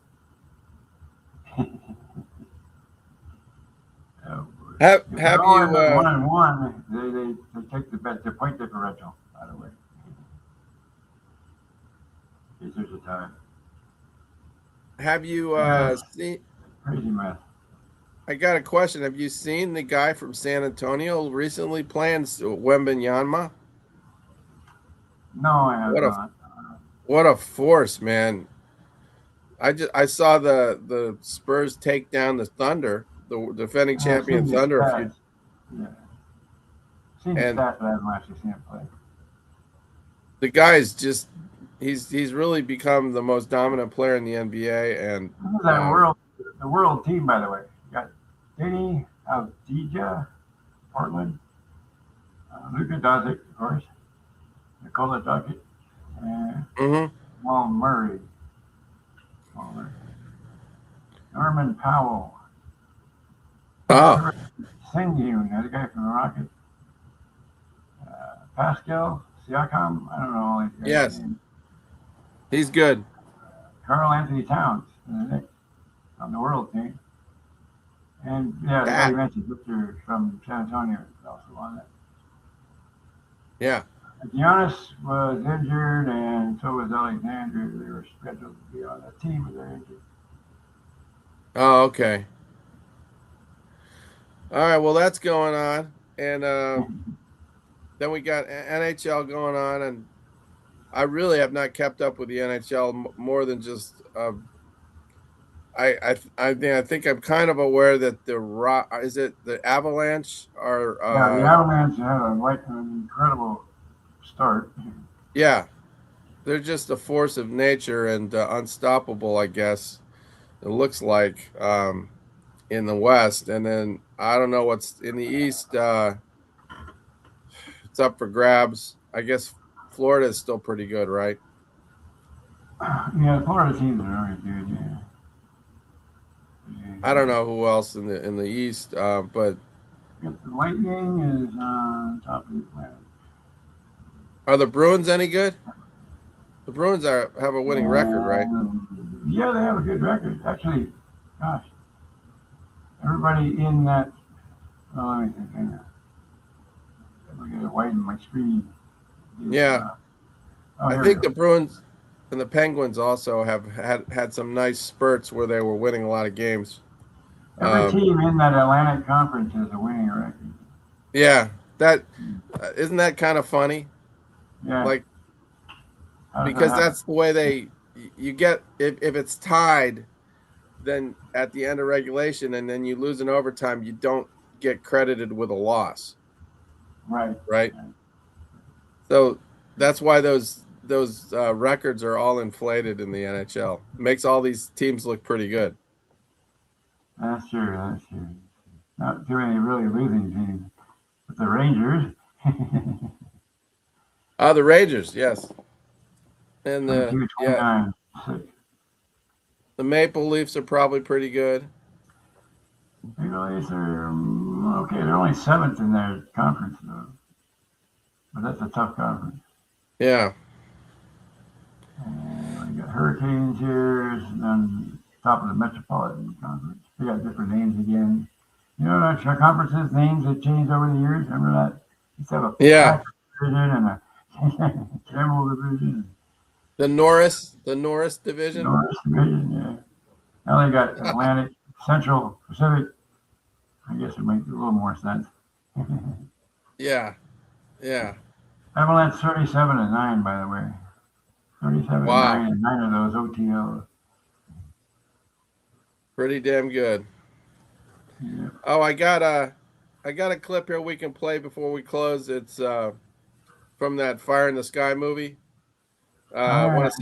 Have you 1-1? They take the point differential out of the way. There's a time. Have you seen? Crazy math. I got a question. Have you seen the guy from San Antonio recently playing Wembanyama? No, I have not. What a force, man! I saw the Spurs take down the Thunder, the defending champion Thunder. Seen the stats, but I haven't actually seen him play. The guy's just he's really become the most dominant player in the NBA. And the world team, by the way, you got Denny Avdija, Portland, Luka Doncic, of course, Nikola Jokic, and Jamal Murray. Norman Powell. Sengun, the guy from the Rockets. Pascal Siakam, I don't know all these guys. Yes. He's good. Carl Anthony Towns on the world team. And the guy you mentioned, Victor from San Antonio, is also on that. Yeah. Giannis was injured, and so was Alexander. They were scheduled to be on that team, but they're injured. Oh, okay. All right, well, that's going on. And then we got NHL going on, and I really have not kept up with the NHL more than just. I think I'm kind of aware that is it the Avalanche are. Yeah, the Avalanche had an incredible start. Yeah, they're just a force of nature and unstoppable, I guess. It looks like in the West, and then I don't know what's in the East. It's up for grabs. I guess Florida is still pretty good, right? Yeah, Florida teams are very good. Yeah. I don't know who else in the East, but The Lightning is on top of the Atlantic. are the Bruins any good? The Bruins have a winning record, right? Yeah, they have a good record. Actually, gosh, everybody in that. Oh, let me think. Hang on. Let me get it widen my screen. Yeah, I think the Bruins and the Penguins also have had some nice spurts where they were winning a lot of games. Every team in that Atlantic Conference has a winning record. Yeah, that isn't that kind of funny? Yeah. Like, because that's the way you get if it's tied, then at the end of regulation and then you lose in overtime, you don't get credited with a loss. Right. So that's why those records are all inflated in the NHL. Makes all these teams look pretty good. That's true. Not too many really losing teams. But the Rangers. The Rangers, yes. And the Maple Leafs are probably pretty good. Maple Leafs are okay. They're only 7th in their conference, though. But that's a tough conference. Yeah. And we got Hurricanes here, and then top of the Metropolitan Conference. They got different names again. You know, our conferences names have changed over the years. Remember that? Used to have a division and a Camel division. The Norris division. Norris division, yeah. Now they got Atlantic, Central, Pacific. I guess it makes a little more sense. Yeah. Avalanche 37-9, by the way. 37-9, and 9 of those OTLs. Pretty damn good. Yeah. Oh, I got a clip here we can play before we close. It's from that Fire in the Sky movie. Want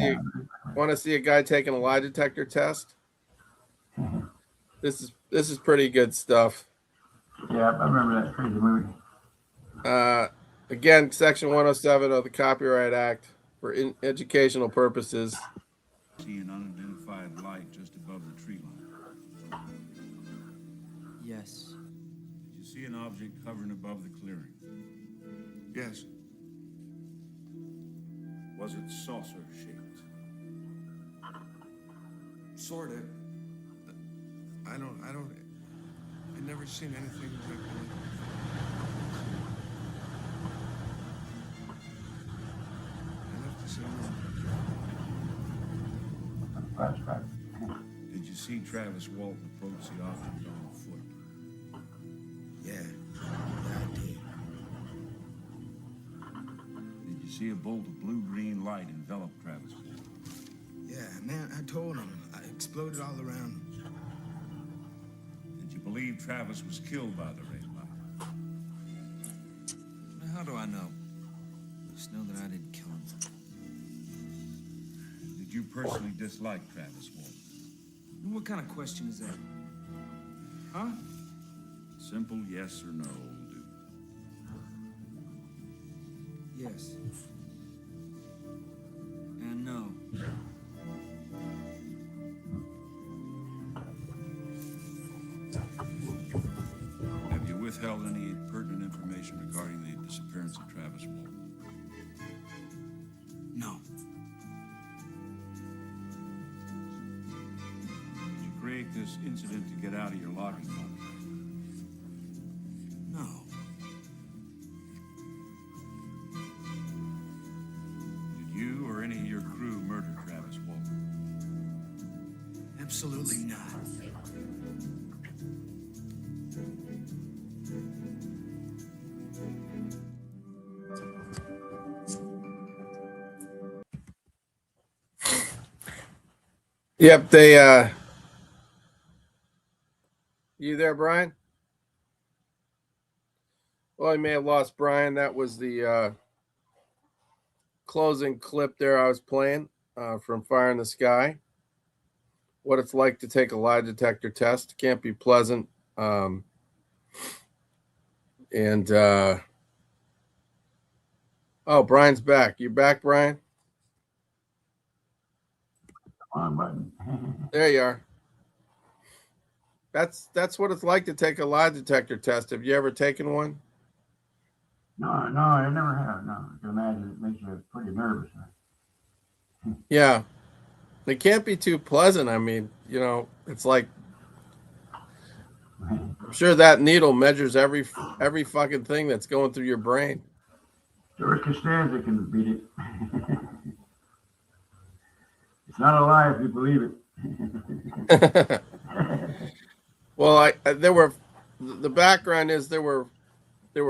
to see a guy take an lie detector test? This is pretty good stuff. Yeah, I remember that crazy movie. Again, Section 107 of the Copyright Act for educational purposes. See an unidentified light just above the tree line. Yes. Did you see an object hovering above the clearing? Yes. Was it saucer shaped? Sort of. I've never seen anything like that. I have to say no. Flashback. Did you see Travis Walton approach the officers on foot? Yeah, I did. Did you see a bolt of blue-green light envelop Travis Walton? Yeah, man, I told him. I exploded all around him. Did you believe Travis was killed by the red light? How do I know? Just know that I didn't kill him. Did you personally dislike Travis Walton? What kind of question is that? Huh? Simple yes or no will do. Yes. And no. Have you withheld any pertinent information regarding the disappearance of Travis Walton? No. Did you create this incident to get out of your logging home? No. Did you or any of your crew murder Travis Walton? Absolutely not. Yep, they you there, Brian? Well, I may have lost Brian. That was the closing clip there I was playing from Fire in the Sky. What it's like to take a lie detector test. Can't be pleasant. Oh, Brian's back. You back, Brian? On button. There you are. That's what it's like to take a lie detector test. Have you ever taken one? No, I never have. No, I can imagine it makes you pretty nervous. Yeah, it can't be too pleasant. I mean, you know, it's like I'm sure that needle measures every fucking thing that's going through your brain. George Costanza can beat it. It's not a lie if you believe it. Well, the background is there were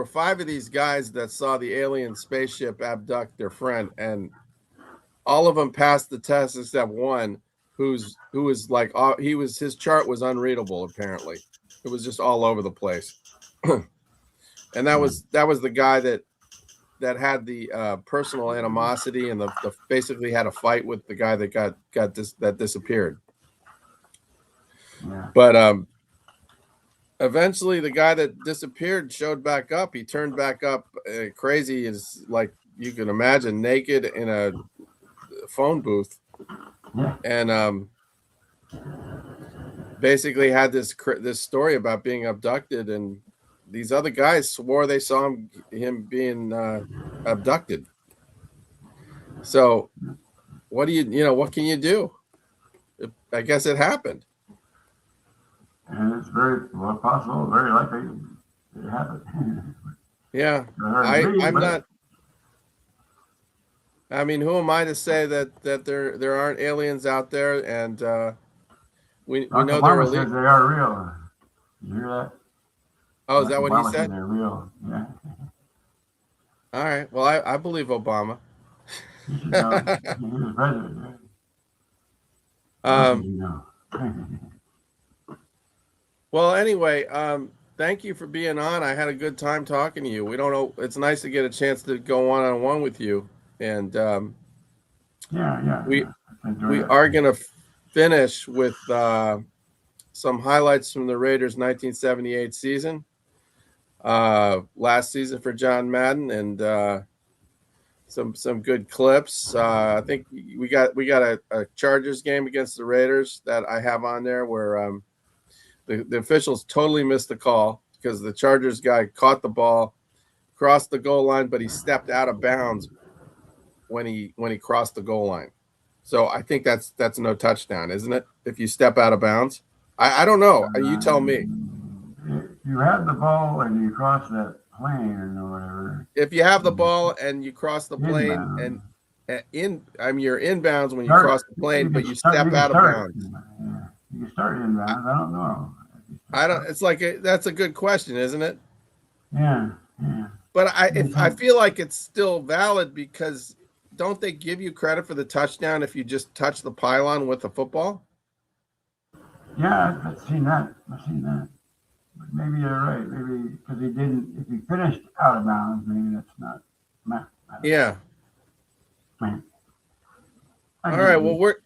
5 of these guys that saw the alien spaceship abduct their friend, and all of them passed the test except one who was like his chart was unreadable. Apparently, it was just all over the place. And that was the guy that had the personal animosity and the basically had a fight with the guy that disappeared. Yeah. But eventually the guy that disappeared showed back up. He turned back up crazy, is like you can imagine, naked in a phone booth. Yeah. And basically had this story about being abducted, and these other guys swore they saw him being abducted. So what can you do? I guess it happened. And it's very possible, very likely it happened. Yeah, I'm not. I mean, who am I to say that there aren't aliens out there? And we know they're Obama says they are real. You hear that? Oh, is that what Obama he said? They're real. Yeah. All right. Well, I believe Obama. He should know. He was president. Well, anyway, thank you for being on. I had a good time talking to you. We don't know. It's nice to get a chance to go one-on-one with you. And we are going to finish with some highlights from the Raiders' 1978 season, last season for John Madden, and some good clips. I think we got a Chargers game against the Raiders that I have on there where the officials totally missed the call because the Chargers guy caught the ball, crossed the goal line, but he stepped out of bounds when he crossed the goal line. So I think that's no touchdown, isn't it? If you step out of bounds, I don't know. You tell me. You have the ball and you cross that plane or whatever. If you have the ball and you cross the plane you're inbounds when you cross the plane, but you step out of bounds. Yeah. You can start inbounds. I don't know. It's like that's a good question, isn't it? Yeah. But I feel like it's still valid because don't they give you credit for the touchdown if you just touch the pylon with the football? Yeah, I've seen that. But maybe you're right. Maybe because he didn't. If he finished out of bounds, maybe that's not. Yeah. All right. Well, we're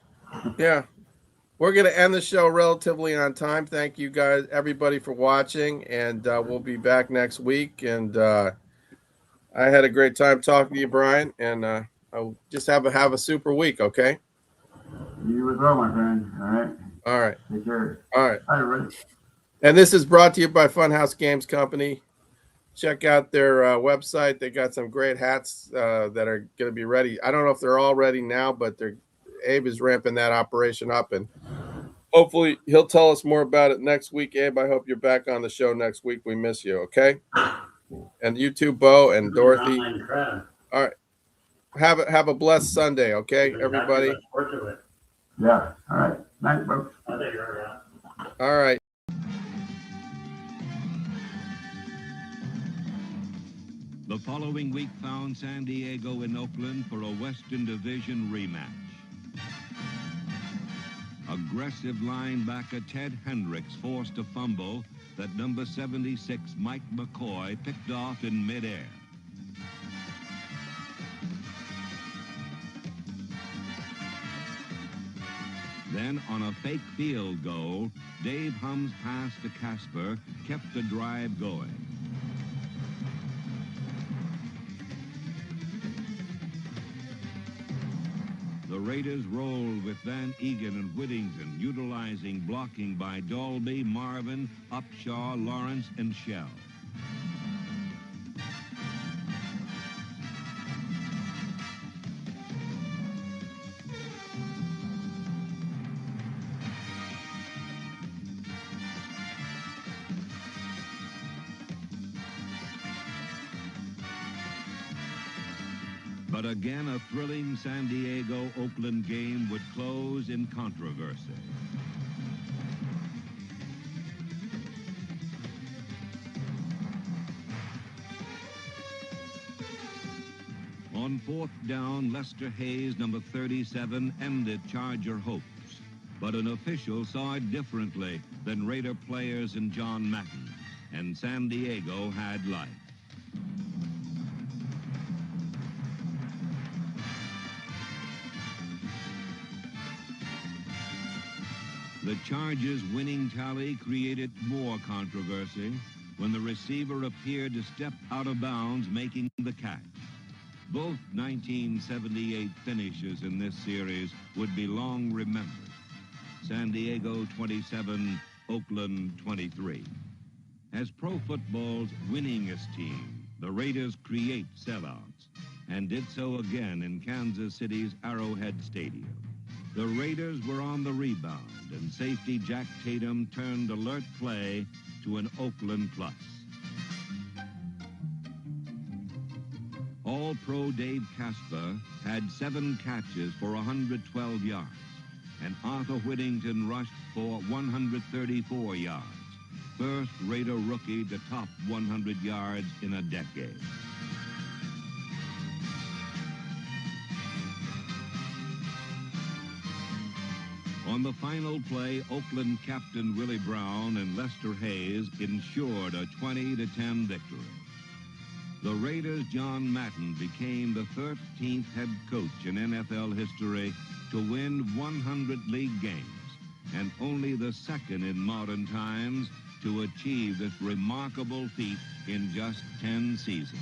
going to end the show relatively on time. Thank you guys, everybody, for watching, and we'll be back next week. And I had a great time talking to you, Brian, and I'll just have a super week. Okay. You as well, my friend. All right. All right. Take care. All right. All right. And this is brought to you by Funhouse Games Company. Check out their website. They got some great hats that are going to be ready. I don't know if they're all ready now, but Abe is ramping that operation up, and hopefully he'll tell us more about it next week. Abe, I hope you're back on the show next week. We miss you, okay? And you too, Bo and Dorothy. All right. Have a blessed Sunday, okay, everybody? Yeah. All right. Night, folks. All right. The following week found San Diego and Oakland for a Western Division rematch. Aggressive linebacker Ted Hendricks forced a fumble that number 76 Mike McCoy picked off in midair. Then, on a fake field goal, Dave Hum's pass to Casper kept the drive going. The Raiders rolled with Van Egan and Whittington, utilizing blocking by Dalby, Marvin, Upshaw, Lawrence, and Shell. But again, a thrilling San Diego-Oakland game would close in controversy. On fourth down, Lester Hayes, number 37, ended Charger hopes. But an official saw it differently than Raider players and John Madden, and San Diego had life. The Chargers' winning tally created more controversy when the receiver appeared to step out of bounds, making the catch. Both 1978 finishes in this series would be long remembered. San Diego 27, Oakland 23. As pro football's winningest team, the Raiders create sellouts, and did so again in Kansas City's Arrowhead Stadium. The Raiders were on the rebound, and safety Jack Tatum turned alert play to an Oakland plus. All-Pro Dave Casper had 7 catches for 112 yards, and Arthur Whittington rushed for 134 yards. First Raider rookie to top 100 yards in a decade. On the final play, Oakland captain Willie Brown and Lester Hayes ensured a 20-10 victory. The Raiders' John Madden became the 13th head coach in NFL history to win 100 league games, and only the second in modern times to achieve this remarkable feat in just 10 seasons.